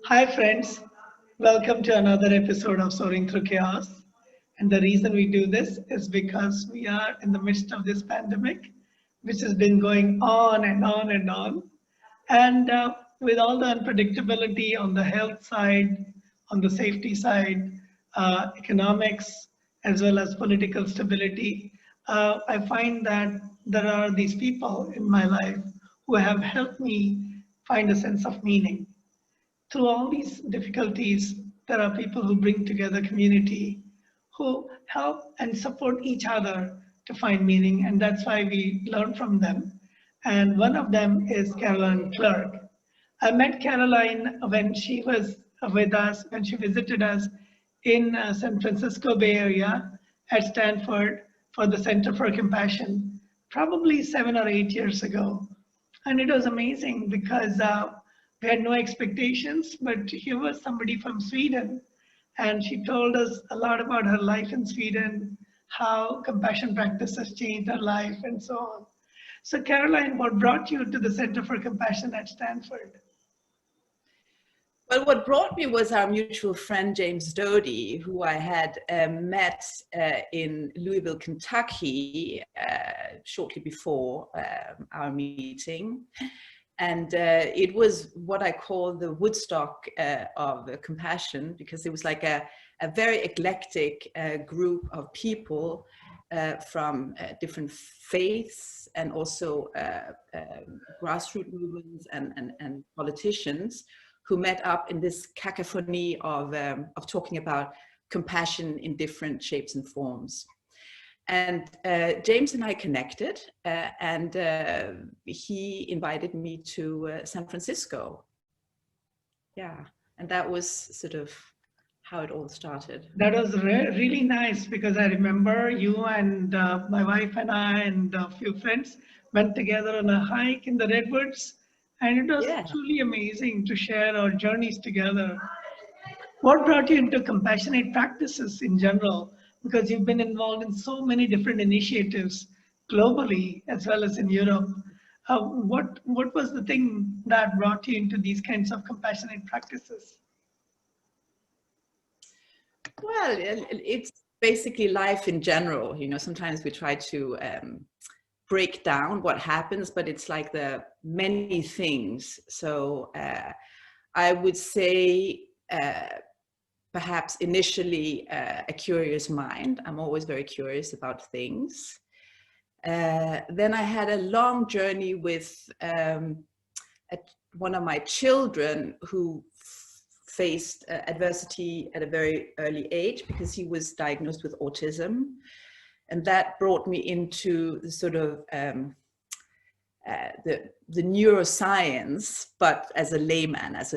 Hi, friends. Welcome to another episode of Soaring Through Chaos. And the reason we do this is because we are in the midst of this pandemic, which has been going on and on and on. And with all the unpredictability on the health side, on the safety side, economics, as well as political stability, I find that there are these people in my life who have helped me find a sense of meaning through all these difficulties. There are people who bring together community, who help and support each other to find meaning, and that's why we learn from them. And one of them is Karoline Klerk. I met Caroline when she was with us, when she visited us in San Francisco Bay Area at Stanford for the Center for Compassion, probably 7 or 8 years ago. And it was amazing because we had no expectations, but here was somebody from Sweden, and she told us a lot about her life in Sweden, how compassion practices changed her life, and so on. So, Caroline, what brought you to the Center for Compassion at Stanford? Well, what brought me was our mutual friend, James Doty, who I had met in Louisville, Kentucky, shortly before our meeting. And it was what I call the Woodstock of compassion, because it was like a very eclectic group of people from different faiths and also grassroots movements and politicians who met up in this cacophony of talking about compassion in different shapes and forms. And James and I connected, and he invited me to San Francisco. Yeah, and that was sort of how it all started. That was really nice, because I remember you and my wife and I and a few friends went together on a hike in the Redwoods, and it was truly amazing to share our journeys together. What brought you into compassionate practices in general? Because you've been involved in so many different initiatives globally as well as in Europe. What was the thing that brought you into these kinds of compassionate practices? Well, it's basically life in general. You know, sometimes we try to break down what happens, but it's like the many things. So I would say perhaps initially a curious mind. I'm always very curious about things. Then I had a long journey with one of my children who faced adversity at a very early age because he was diagnosed with autism. And that brought me into the sort of the neuroscience, but as a layman, as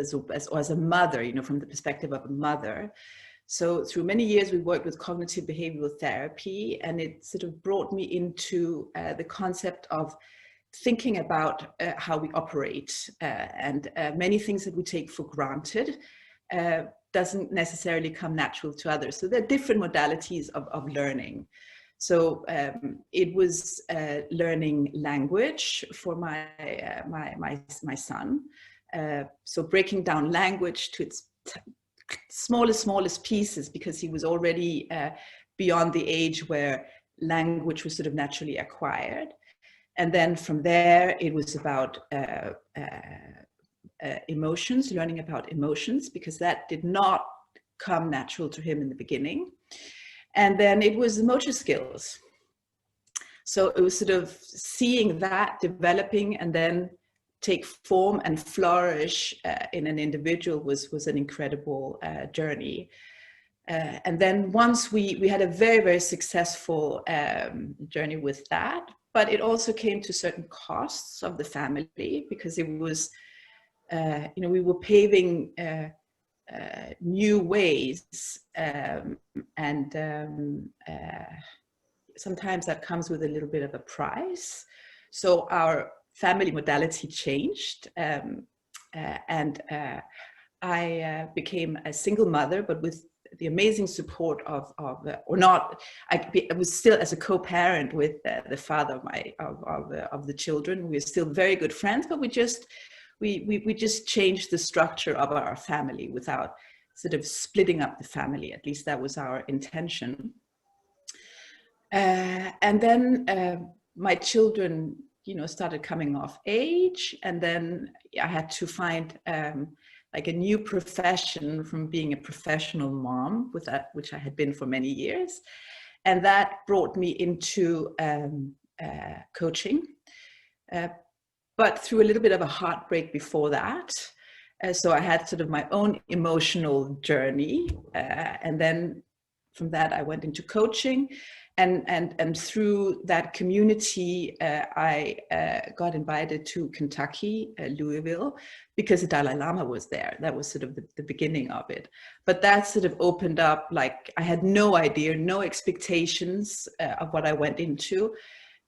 a mother, you know, from the perspective of a mother. So through many years, we worked with Cognitive Behavioural Therapy, and it sort of brought me into the concept of thinking about how we operate, and many things that we take for granted doesn't necessarily come natural to others. So there are different modalities of learning. So it was learning language for my son. So breaking down language to its smallest pieces, because he was already beyond the age where language was sort of naturally acquired. And then from there, it was about emotions, learning about emotions, because that did not come natural to him in the beginning. And then it was motor skills. So it was sort of seeing that developing and then take form and flourish in an individual was an incredible journey. And then once we had a very, very successful journey with that, but it also came to certain costs of the family, because it was, you know, we were paving new ways, and sometimes that comes with a little bit of a price. So our family modality changed, and I became a single mother, but with the amazing support of I was still as a co-parent with the father of the children. We're still very good friends, but we just we just changed the structure of our family without sort of splitting up the family. At least that was our intention. And then my children, started coming of age, and then I had to find like a new profession from being a professional mom, which I had been for many years, and that brought me into coaching, but through a little bit of a heartbreak before that. So I had sort of my own emotional journey, and then from that I went into coaching. And through that community, I got invited to Kentucky, Louisville, because the Dalai Lama was there. That was sort of the beginning of it. But that sort of opened up, like, I had no idea, no expectations of what I went into.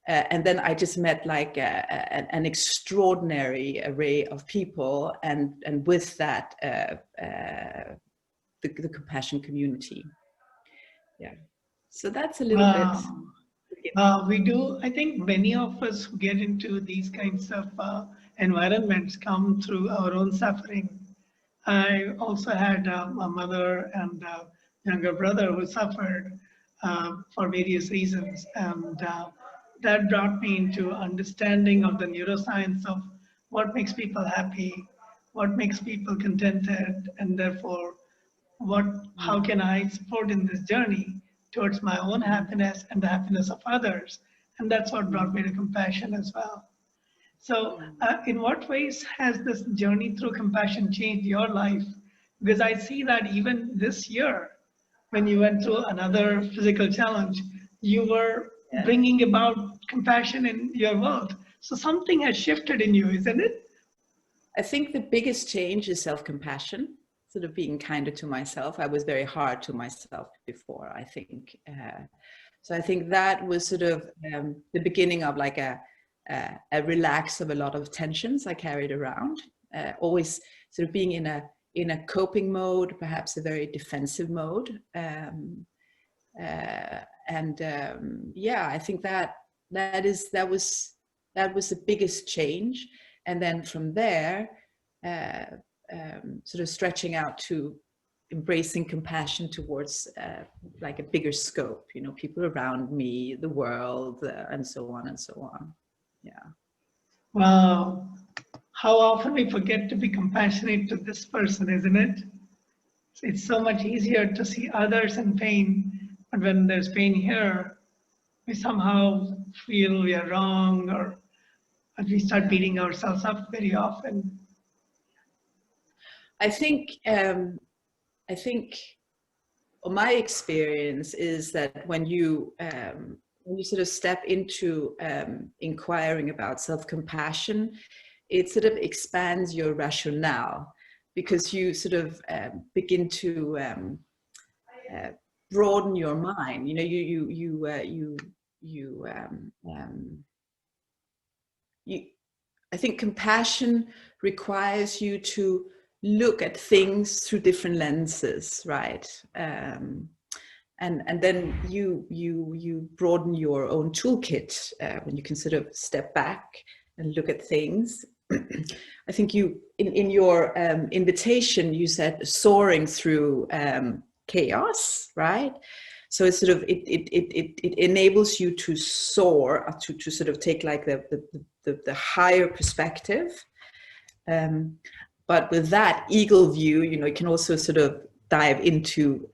And then I just met like an extraordinary array of people, and with that, the compassion community. Yeah. So that's a little bit. We do, I think many of us who get into these kinds of environments come through our own suffering. I also had a mother and a younger brother who suffered for various reasons. And that brought me into understanding of the neuroscience of what makes people happy, what makes people contented, and therefore how can I support in this journey towards my own happiness and the happiness of others. And that's what brought me to compassion as well. So in what ways has this journey through compassion changed your life? Because I see that even this year, when you went through another physical challenge, you were bringing about compassion in your world. So something has shifted in you, isn't it? I think the biggest change is self-compassion. Sort of being kinder to myself. I was very hard to myself before, I think. So I think that was sort of the beginning of like a relax of a lot of tensions I carried around. Always sort of being in a coping mode, perhaps a very defensive mode. Yeah, I think that was the biggest change. And then from there, sort of stretching out to embracing compassion towards like a bigger scope, people around me, the world, and so on and so on. Yeah. Wow. How often we forget to be compassionate to this person, isn't it? It's so much easier to see others in pain, but when there's pain here, we somehow feel we are wrong, or we start beating ourselves up very often. I think my experience is that when you sort of step into inquiring about self-compassion, it sort of expands your rationale, because you sort of begin to broaden your mind. I think compassion requires you to look at things through different lenses, right? And then you broaden your own toolkit when you can sort of step back and look at things. I think in your invitation, you said soaring through chaos, right? So it's sort of it enables you to soar, to sort of take like the higher perspective. But with that eagle view, you can also sort of dive into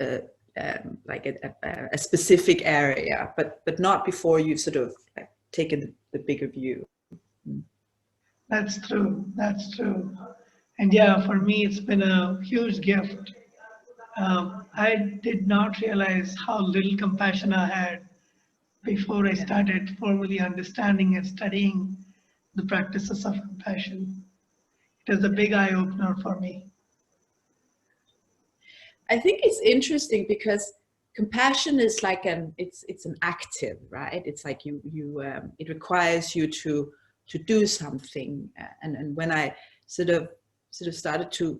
like a specific area, but not before you've sort of like taken the bigger view. That's true. That's true. And yeah, for me, it's been a huge gift. I did not realize how little compassion I had before I started formally understanding and studying the practices of compassion. It was a big eye opener for me. I think it's interesting because compassion is like it's an active, right? It's like it requires you to do something. And when I sort of started to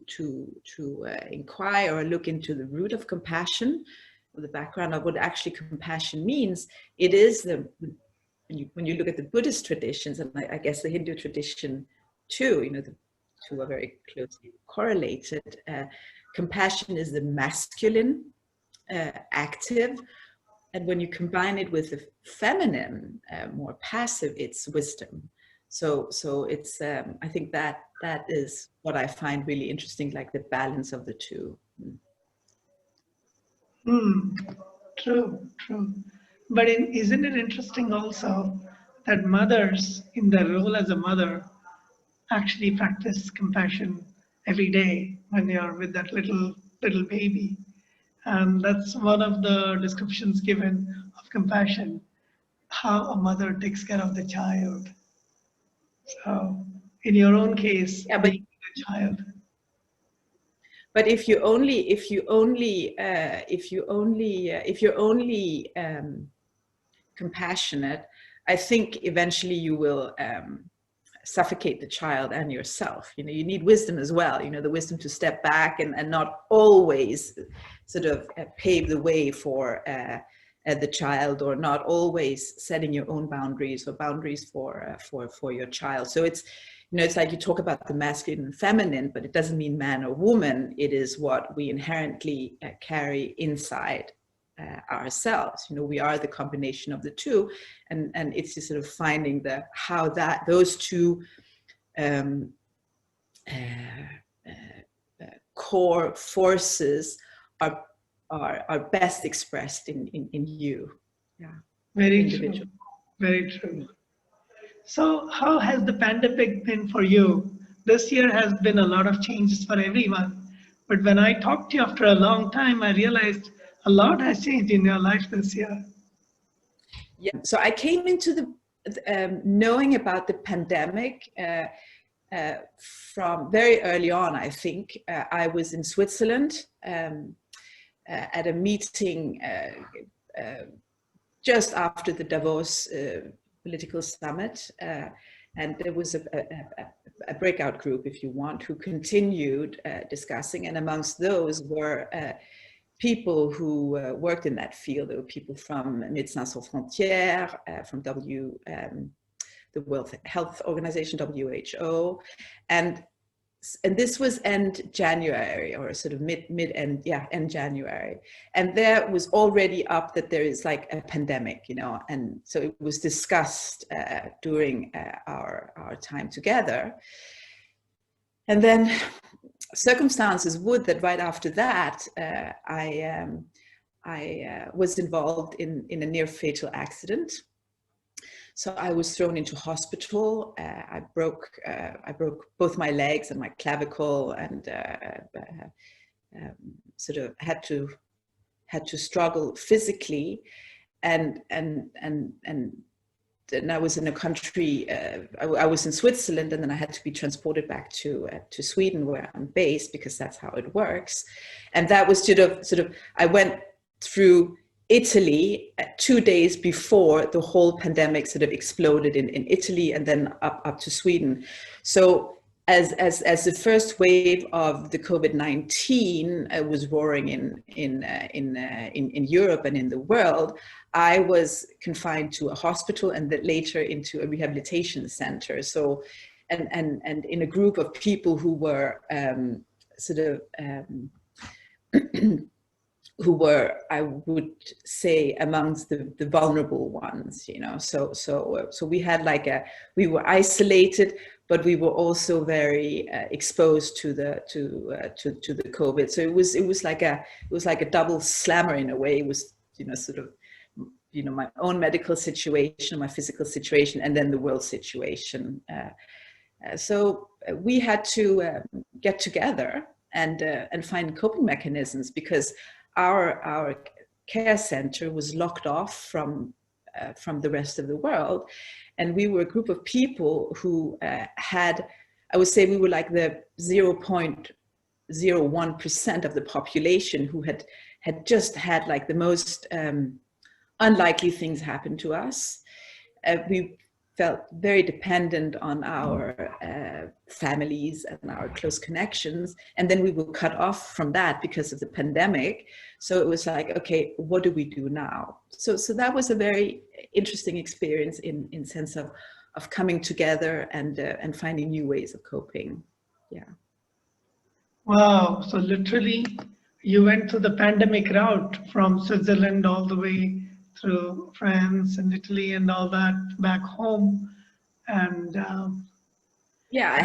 inquire or look into the root of compassion, or the background of what actually compassion means, it is when you look at the Buddhist traditions, and I guess the Hindu tradition too, the two are very closely correlated. Compassion is the masculine active, and when you combine it with the feminine, more passive, it's wisdom. So it's I think that is what I find really interesting, like the balance of the two. True, true. But isn't it interesting also that mothers, in their role as a mother, actually practice compassion every day when you're with that little baby? And that's one of the descriptions given of compassion, how a mother takes care of the child. So, in your own case, Yeah, but being a child. But if you're only compassionate, I think eventually you will suffocate the child and yourself. You know, you need wisdom as well. You know, the wisdom to step back and not always sort of pave the way for the child, or not always setting your own boundaries or boundaries for your child. So it's, you know, it's like you talk about the masculine and feminine, but it doesn't mean man or woman. It is what we inherently carry inside ourselves. You know, we are the combination of the two, and it's just sort of finding how those two core forces are best expressed in you. Yeah. Very true. Very true. So, how has the pandemic been for you? This year has been a lot of changes for everyone. But when I talked to you after a long time, I realized a lot has changed in your life this year. Yeah. So I came into the knowing about the pandemic from very early on. I think I was in Switzerland at a meeting just after the Davos political summit, and there was a breakout group, if you want, who continued discussing, and amongst those were people who worked in that field. There were people from Médecins Sans Frontières, from the World Health Organization, WHO, and this was end January, or sort of end January, and there was already up that there is like a pandemic, you know, and so it was discussed during our time together, and then circumstances would that right after that I was involved in a near fatal accident. So I was thrown into hospital. I broke both my legs and my clavicle, and sort of had to struggle physically, and I was in a country. I was in Switzerland, and then I had to be transported back to Sweden, where I'm based, because that's how it works. And that was sort of I went through Italy 2 days before the whole pandemic sort of exploded in Italy, and then up to Sweden. So as the first wave of the COVID-19 was roaring in Europe and in the world, I was confined to a hospital, and then later into a rehabilitation center. So and in a group of people who were who were, I would say, amongst the vulnerable ones, you know. So we had we were isolated, but we were also very exposed to the COVID. So it was like a double slammer in a way. It was, you know, sort of, you know, my own medical situation, my physical situation, and then the world situation. So we had to get together and find coping mechanisms, because our care center was locked off from the rest of the world, and we were a group of people who had, I would say, we were like the 0.01% of the population who had just had like the most unlikely things happen to us. We felt very dependent on our families and our close connections. And then we were cut off from that because of the pandemic. So it was like, okay, what do we do now? So that was a very interesting experience in sense of coming together and finding new ways of coping. Yeah. Wow. So literally, you went through the pandemic route from Switzerland all the way through France and Italy and all that back home. And Yeah, I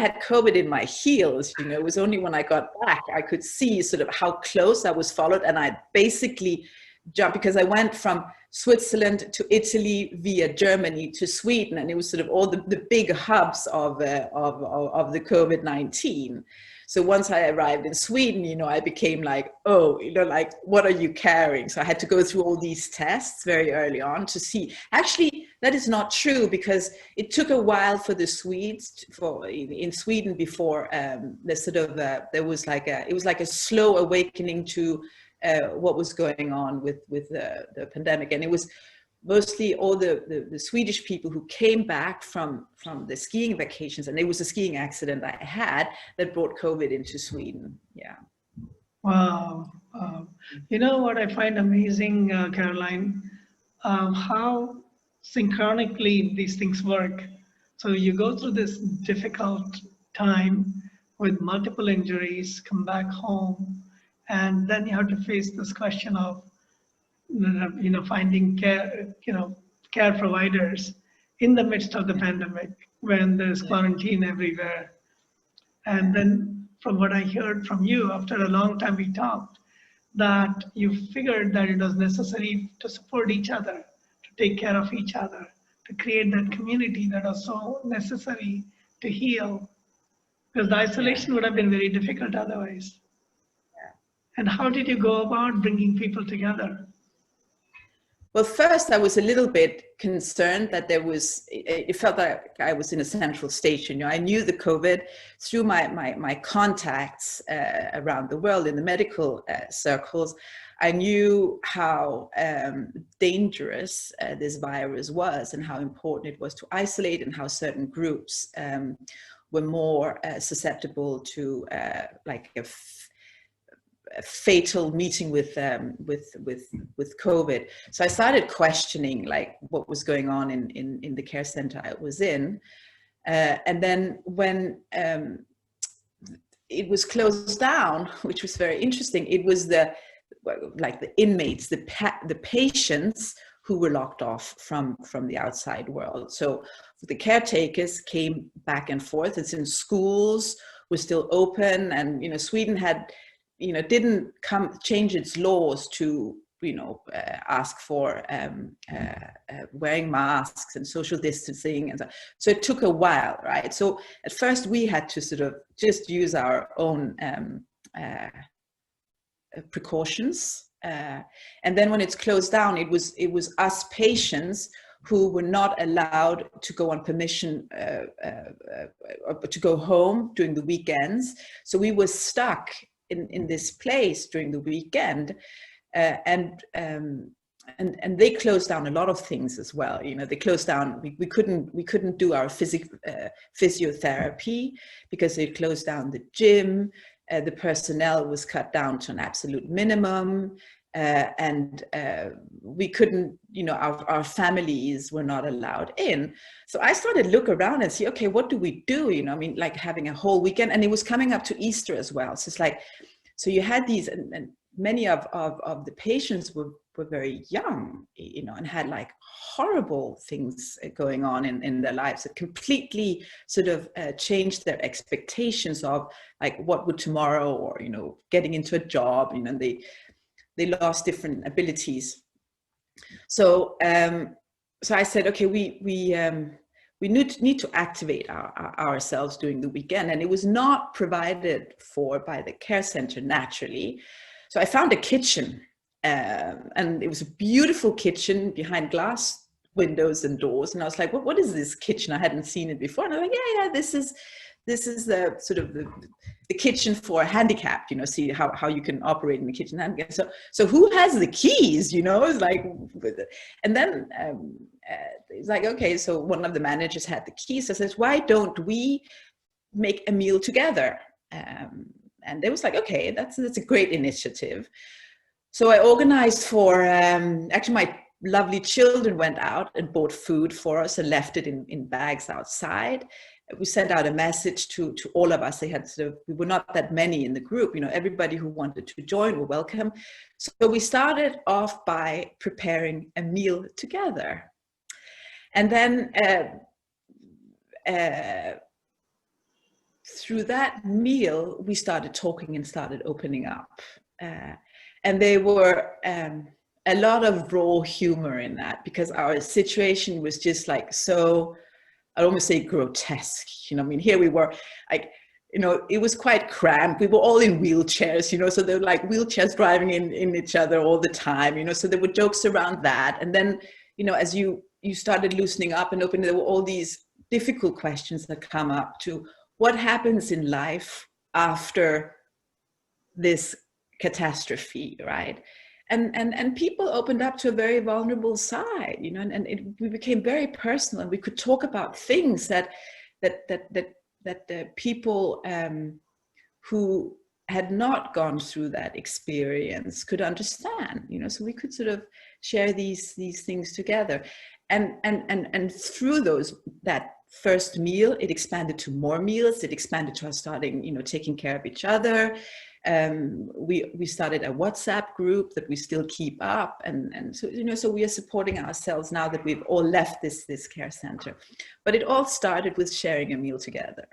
had COVID in my heels. You know, it was only when I got back I could see sort of how close I was followed, and I basically jumped because I went from Switzerland to Italy via Germany to Sweden, and it was sort of all the big hubs of the COVID-19. So once I arrived in Sweden, you know, I became like, oh, you know, like, what are you carrying? So I had to go through all these tests very early on to see. Actually, that is not true, because it took a while for the Swedes in Sweden before the sort of there was like it was like a slow awakening to what was going on with the pandemic, and it was mostly all the Swedish people who came back from the skiing vacations, and it was a skiing accident I had that brought COVID into Sweden. Yeah. wow. You know what I find amazing, Caroline, how synchronically these things work. So you go through this difficult time with multiple injuries, come back home, and then you have to face this question of, finding care, care providers in the midst of the pandemic when there's quarantine everywhere. And then from what I heard from you, after a long time we talked, that you figured that it was necessary to support each other, to take care of each other, to create that community that was so necessary to heal, because the isolation would have been very difficult otherwise. And how did you go about bringing people together? Well, first I was a little bit concerned that it felt like I was in a central station. You know, I knew the COVID through my contacts around the world in the medical circles. I knew how dangerous this virus was, and how important it was to isolate, and how certain groups were more susceptible to like a fatal meeting with COVID. So I started questioning like what was going on in the care center I was in, and then when it was closed down, which was very interesting, it was the inmates, the patients who were locked off from the outside world. So the caretakers came back and forth. It's in schools were still open, and you know, Sweden had, you know, didn't change its laws to, you know, ask for wearing masks and social distancing, and so it took a while, right? So at first we had to sort of just use our own precautions, and then when it's closed down, it was us patients who were not allowed to go on permission to go home during the weekends. So we were stuck in this place during the weekend, and they closed down a lot of things as well. You know, they closed down. We couldn't do our physiotherapy because they closed down the gym. The personnel was cut down to an absolute minimum, and we couldn't. You know, our families were not allowed in. So I started to look around and see, okay, what do we do? You know, I mean, like having a whole weekend, and it was coming up to Easter as well. So it's like, so you had these, and many of the patients were very young, you know, and had like horrible things going on in their lives that completely sort of changed their expectations of like what would tomorrow, or, you know, getting into a job, you know, they lost different abilities. So so I said, okay, we need to activate ourselves during the weekend, and it was not provided for by the care center naturally. So I found a kitchen, and it was a beautiful kitchen behind glass windows and doors. And I was like, what is this kitchen? I hadn't seen it before. And I'm like, yeah, this is the sort of the kitchen for handicapped, you know, see how you can operate in the kitchen handicap. So who has the keys, you know? It's like, and then it's like, okay, so one of the managers had the keys. I says, why don't we make a meal together? And they was like, okay, that's a great initiative. So I organized for, actually my lovely children went out and bought food for us and left it in bags outside. we sent out a message to all of us. They had we were not that many in the group, everybody who wanted to join were welcome. So we started off by preparing a meal together. And then through that meal, we started talking and started opening up. And there were a lot of raw humor in that, because our situation was just like so, I almost say grotesque. Here we were, like, it was quite cramped. We were all in wheelchairs, so there were like wheelchairs driving in each other all the time, so there were jokes around that. And then, as you started loosening up and opening, there were all these difficult questions that come up to what happens in life after this catastrophe, right? And people opened up to a very vulnerable side, we became very personal, and we could talk about things that the people who had not gone through that experience could understand, so we could sort of share these things together. And through that first meal, it expanded to more meals. It expanded to us starting, taking care of each other. We started a WhatsApp group that we still keep up, and so so we are supporting ourselves now that we've all left this care center. But it all started with sharing a meal together.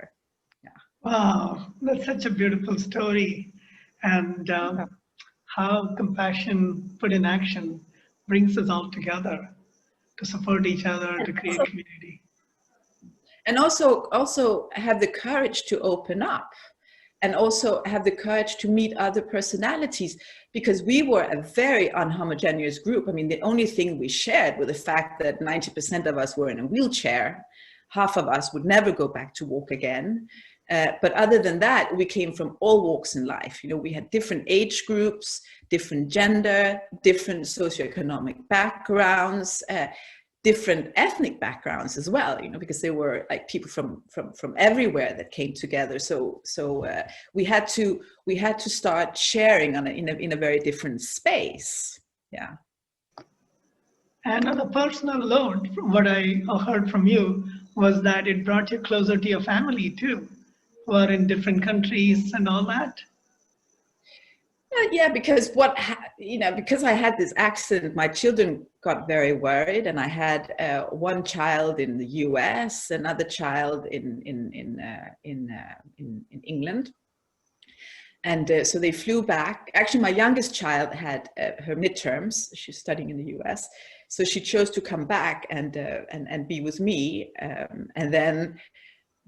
Yeah. Wow, that's such a beautiful story, and how compassion put in action brings us all together to support each other, to create community. And also have the courage to open up, and also have the courage to meet other personalities, because we were a very unhomogeneous group. The only thing we shared was the fact that 90% of us were in a wheelchair. Half of us would never go back to walk again. But other than that, we came from all walks in life. We had different age groups, different gender, different socioeconomic backgrounds, different ethnic backgrounds as well, because there were like people from everywhere that came together. So we had to start sharing in a very different space. Yeah. And on a personal note, what I heard from you was that it brought you closer to your family too, who are in different countries and all that. Yeah, because because I had this accident, my children got very worried, and I had one child in the US, another child in England, and so they flew back. Actually, my youngest child had her midterms. She's studying in the US, so she chose to come back and be with me, and then,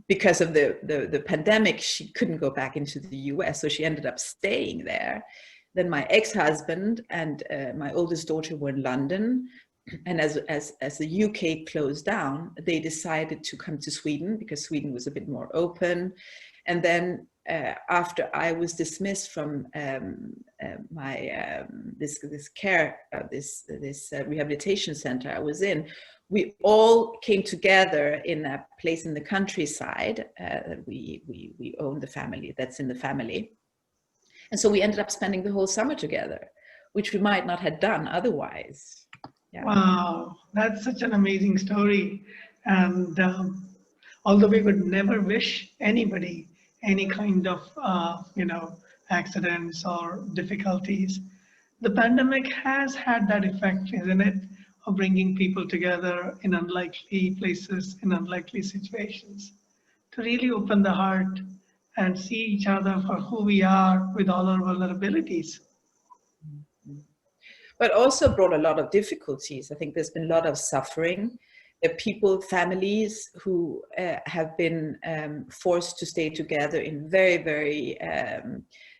because of the pandemic, she couldn't go back into the US, so she ended up staying there. Then my ex-husband and my oldest daughter were in London, and as the UK closed down, they decided to come to Sweden, because Sweden was a bit more open. And then after I was dismissed from this rehabilitation center I was in, we all came together in a place in the countryside. We own the family that's in the family. And so we ended up spending the whole summer together, which we might not have done otherwise. Yeah. Wow, that's such an amazing story. And although we would never wish anybody any kind of, accidents or difficulties, the pandemic has had that effect, isn't it? Of bringing people together in unlikely places, in unlikely situations, to really open the heart and see each other for who we are with all our vulnerabilities. But also brought a lot of difficulties. I think there's been a lot of suffering. There are people, families who have been forced to stay together in very, very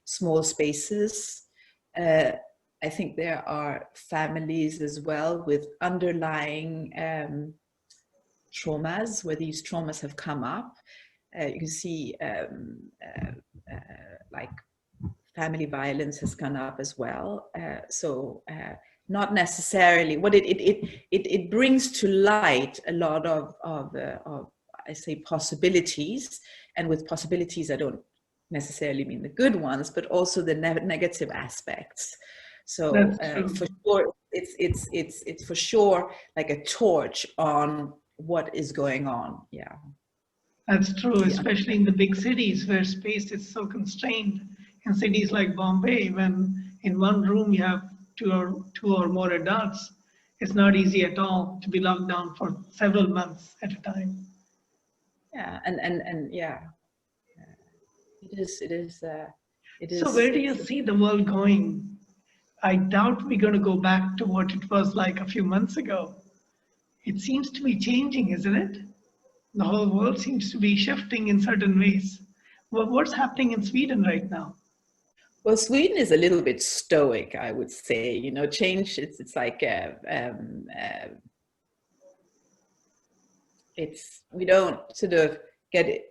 small spaces. I think there are families as well with underlying traumas, where these traumas have come up. You can see like family violence has gone up as well. So not necessarily, what it brings to light a lot of I say possibilities, and with possibilities I don't necessarily mean the good ones, but also the negative aspects. So for sure, it's for sure like a torch on what is going on. Yeah. That's true, Yeah. especially in the big cities where space is so constrained. In cities like Bombay, when in one room you have two or more adults, it's not easy at all to be locked down for several months at a time. Yeah, and yeah, it is. It is. It So is. where do you see the world going? I doubt we're going to go back to what it was like a few months ago. It seems to be changing, isn't it? The whole world seems to be shifting in certain ways. Well, what's happening in Sweden right now? Well, Sweden is a little bit stoic, I would say. You know, change. It's like it's we don't sort of get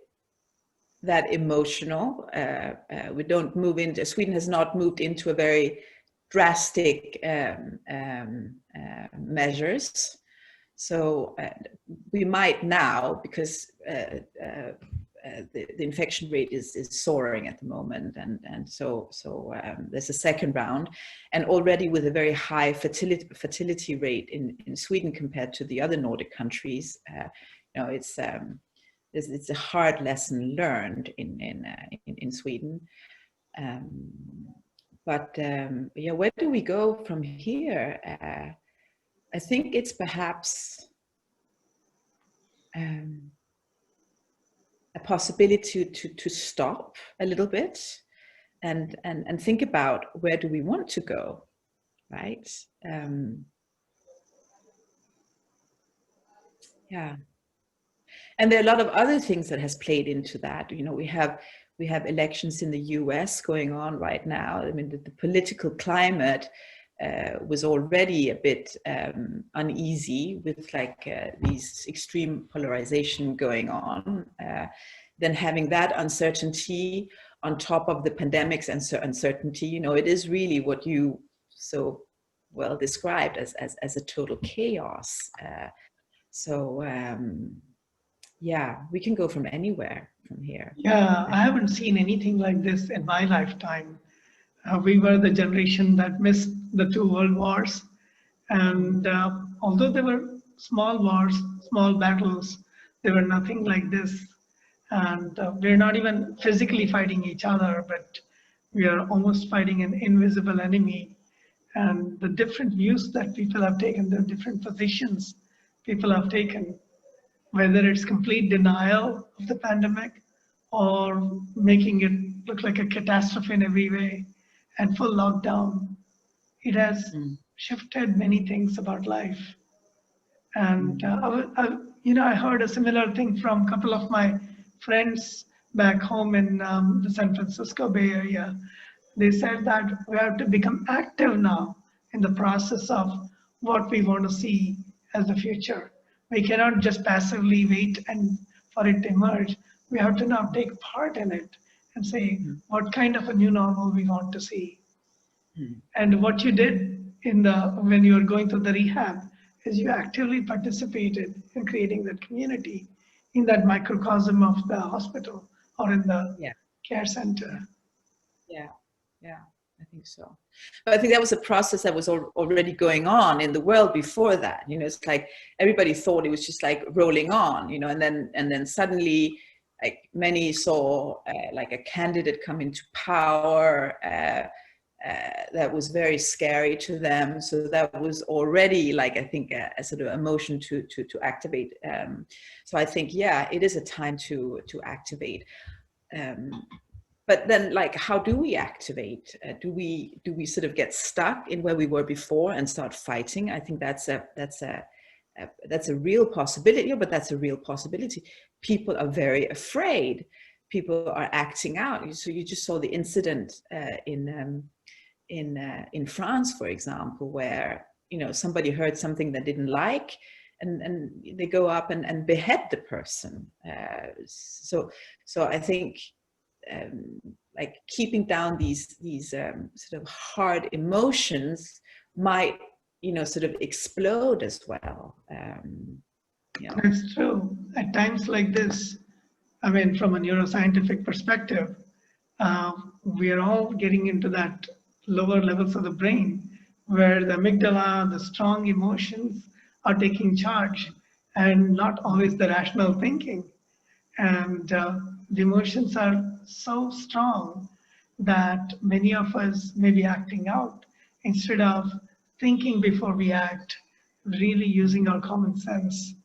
that emotional. We don't move into, Sweden has not moved into a very drastic measures. So we might now, because the infection rate is soaring at the moment, and so there's a second round, and already with a very high fertility rate in Sweden compared to the other Nordic countries. You know, it's a hard lesson learned in Sweden. But yeah, where do we go from here? I think it's perhaps a possibility to stop a little bit and think about, where do we want to go, right? Yeah. And there are a lot of other things that has played into that. You know, we have elections in the US going on right now. I mean, the political climate was already a bit uneasy with like these extreme polarization going on. Then having that uncertainty on top of the pandemics and uncertainty, you know, it is really what you so well described as a total chaos. Yeah, we can go from anywhere from here. Yeah, I haven't seen anything like this in my lifetime. We were the generation that missed the two world wars. And although there were small wars, small battles, they were nothing like this. And we're not even physically fighting each other, but we are almost fighting an invisible enemy. And the different views that people have taken, the different positions people have taken, whether it's complete denial of the pandemic or making it look like a catastrophe in every way and full lockdown, it has shifted many things about life. And I heard a similar thing from a couple of my friends back home in the San Francisco Bay Area. They said that we have to become active now in the process of what we want to see as the future. We cannot just passively wait and for it to emerge. We have to now take part in it and say what kind of a new normal we want to see. And what you did when you were going through the rehab is you actively participated in creating that community in that microcosm of the hospital or in the care center. Yeah, I think so. But I think that was a process that was already going on in the world before that. You know, it's like everybody thought it was just like rolling on, you know, and then suddenly, like many saw like a candidate come into power that was very scary to them. So that was already like, I think, a sort of emotion to activate. So I think, yeah, it is a time to activate. But then, like, how do we activate? Do we sort of get stuck in where we were before and start fighting? I think that's a real possibility. But that's a real possibility. People are very afraid. People are acting out. So you just saw the incident in France, for example, where, you know, somebody heard something they didn't like, and they go up and behead the person. So I think. Like keeping down these sort of hard emotions might, you know, sort of explode as well. You know. That's true. At times like this, I mean, from a neuroscientific perspective, we are all getting into that lower levels of the brain where the amygdala, the strong emotions are taking charge and not always the rational thinking. And the emotions are so strong that many of us may be acting out instead of thinking before we act, really using our common sense.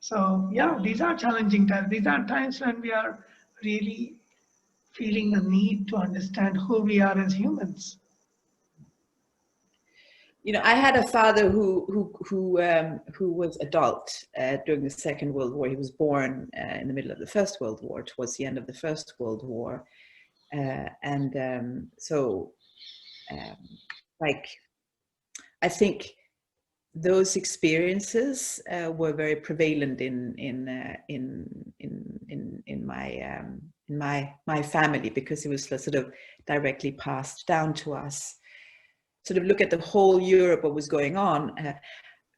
So yeah, these are challenging times. These are times when we are really feeling the need to understand who we are as humans. You know, I had a father who was adult during the Second World War. He was born in the middle of the First World War, towards the end of the First World War, so like I think those experiences were very prevalent in my family, because it was sort of directly passed down to us. Sort of look at the whole Europe, what was going on.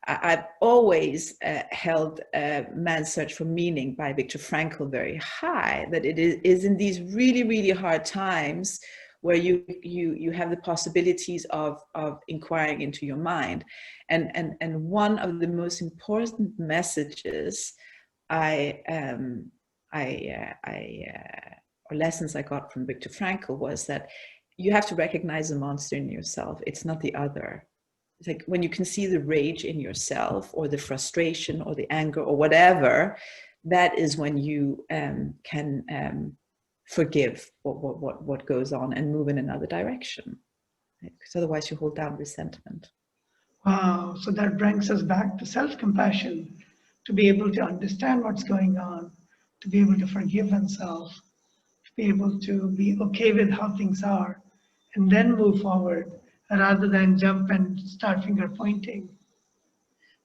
I've always held Man's Search for Meaning by Viktor Frankl very high, that it is in these really, really hard times where you have the possibilities of inquiring into your mind. And one of the most important messages or lessons I got from Viktor Frankl was that you have to recognize the monster in yourself. It's not the other. It's like when you can see the rage in yourself, or the frustration or the anger or whatever, that is when you can forgive what goes on and move in another direction. Right? Because otherwise you hold down resentment. Wow, so that brings us back to self-compassion, to be able to understand what's going on, to be able to forgive oneself, to be able to be okay with how things are, and then move forward rather than jump and start finger pointing.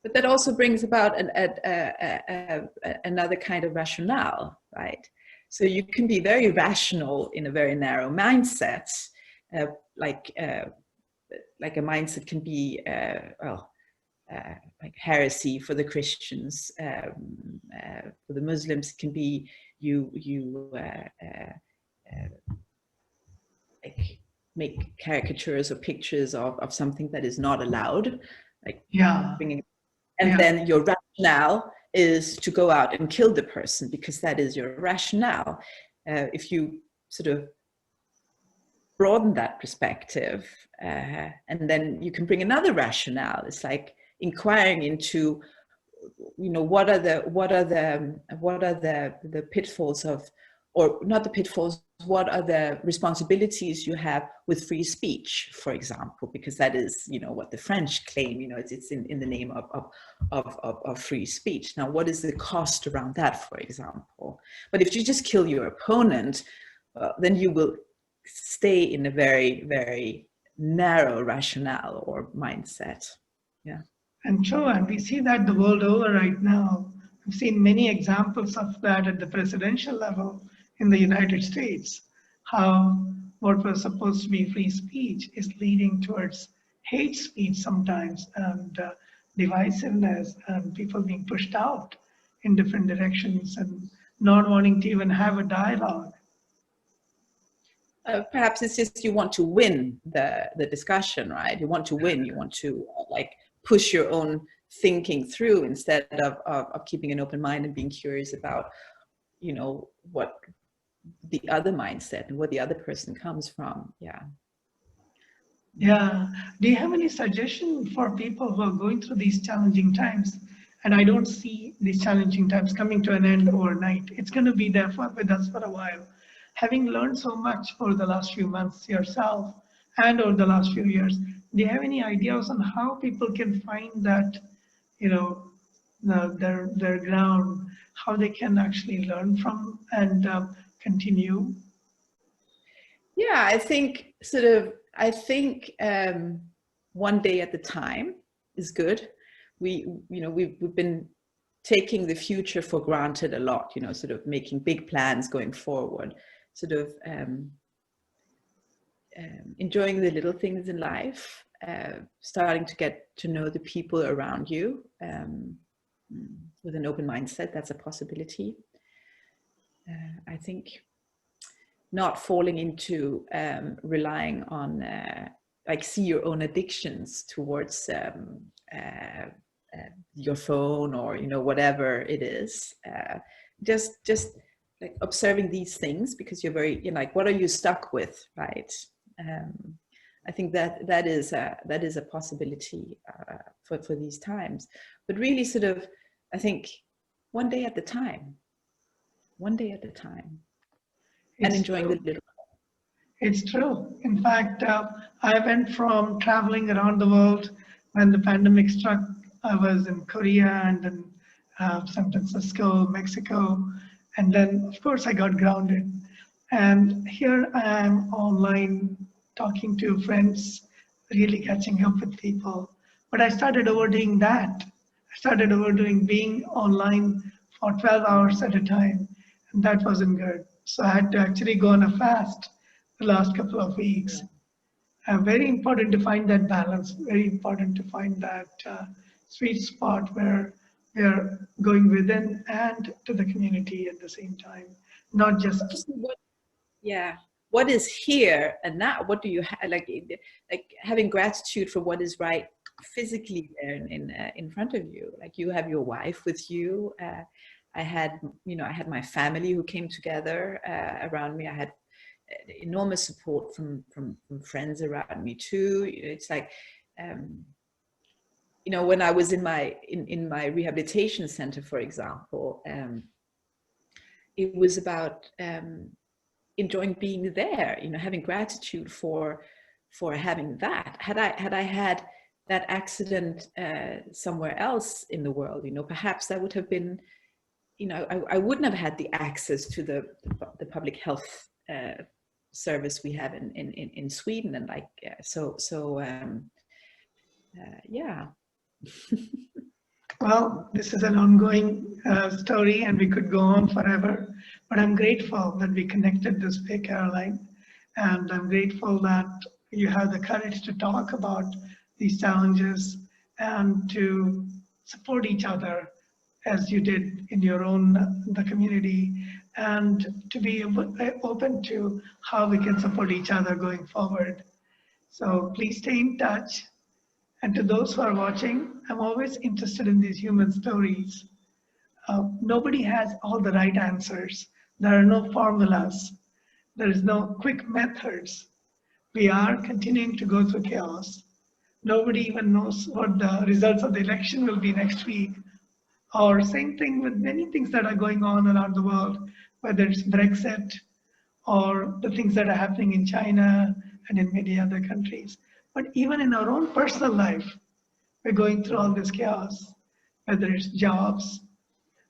But that also brings about another kind of rationale, right? So you can be very rational in a very narrow mindset, like a mindset can be, like heresy for the Christians. For the Muslims, it can be like make caricatures or pictures of something that is not allowed, like bringing. And then your rationale is to go out and kill the person, because that is your rationale. If you sort of broaden that perspective, and then you can bring another rationale. It's like inquiring into, you know, what are the pitfalls of, or not the pitfalls, what are the responsibilities you have with free speech, for example, because that is, you know, what the French claim, you know, it's in the name of free speech. Now, what is the cost around that, for example? But if you just kill your opponent, then you will stay in a very, very narrow rationale or mindset. Yeah. And true, and we see that the world over right now. We've seen many examples of that at the presidential level in the United States, how what was supposed to be free speech is leading towards hate speech sometimes, and divisiveness, and people being pushed out in different directions and not wanting to even have a dialogue. Perhaps it's just you want to win the discussion, right? You want to win. You want to like push your own thinking through, instead of keeping an open mind and being curious about, you know, what the other mindset and where the other person comes from. Yeah. Yeah. Do you have any suggestion for people who are going through these challenging times? And I don't see these challenging times coming to an end overnight. It's going to be there with us for a while. Having learned so much over the last few months yourself and over the last few years, do you have any ideas on how people can find that, you know, their ground, how they can actually learn from and continue? Yeah, I think one day at a time is good. We've been taking the future for granted a lot, you know, sort of making big plans going forward, sort of enjoying the little things in life, starting to get to know the people around you with an open mindset. That's a possibility. I think not falling into relying on like see your own addictions towards your phone, or, you know, whatever it is. Just like observing these things, because you're like, what are you stuck with, right? I think that is a possibility for these times, but really sort of, I think, one day at a time, and enjoying the little. It's true. In fact, I went from traveling around the world when the pandemic struck. I was in Korea and then San Francisco, Mexico, and then of course I got grounded. And here I am online talking to friends, really catching up with people. But I started overdoing that. I started overdoing being online for 12 hours at a time, and that wasn't good. So I had to actually go on a fast the last couple of weeks. Very important to find that balance, very important to find that sweet spot where we are going within and to the community at the same time, not just. What is here and now? What do you like having gratitude for what is right physically there in front of you? Like, you have your wife with you. I had my family who came together around me. I had enormous support from friends around me too. It's like, when I was in my rehabilitation center, for example, it was about enjoying being there, having gratitude for having that. Had I had that accident somewhere else in the world, perhaps that would have been, I wouldn't have had the access to the public health service we have in Sweden, and yeah. Well, this is an ongoing story, and we could go on forever. But I'm grateful that we connected this way, Karoline, and I'm grateful that you have the courage to talk about these challenges and to support each other as you did in your own the community, and to be open to how we can support each other going forward. So please stay in touch. And to those who are watching, I'm always interested in these human stories. Nobody has all the right answers. There are no formulas. There is no quick methods. We are continuing to go through chaos. Nobody even knows what the results of the election will be next week. Or same thing with many things that are going on around the world, whether it's Brexit or the things that are happening in China and in many other countries. But even in our own personal life, we're going through all this chaos, whether it's jobs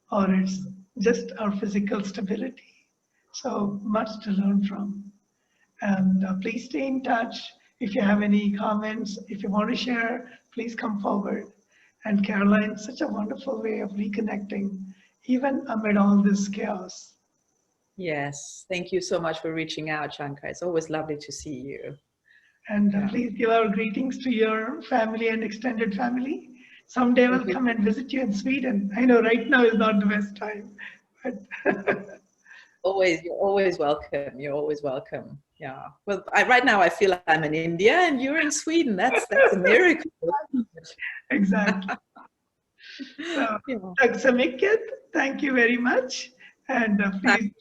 or it's just our physical stability. So much to learn from. And please stay in touch. If you have any comments, if you want to share, please come forward. And Karoline, such a wonderful way of reconnecting, even amid all this chaos. Yes, thank you so much for reaching out, Shankar. It's always lovely to see you. And please give our greetings to your family and extended family. Someday we'll come and visit you in Sweden. I know right now is not the best time, but you're always welcome. You're always welcome. Yeah. Well, right now I feel like I'm in India and you're in Sweden. That's a miracle. Exactly. So, Tack så mycket. Thank you very much. And please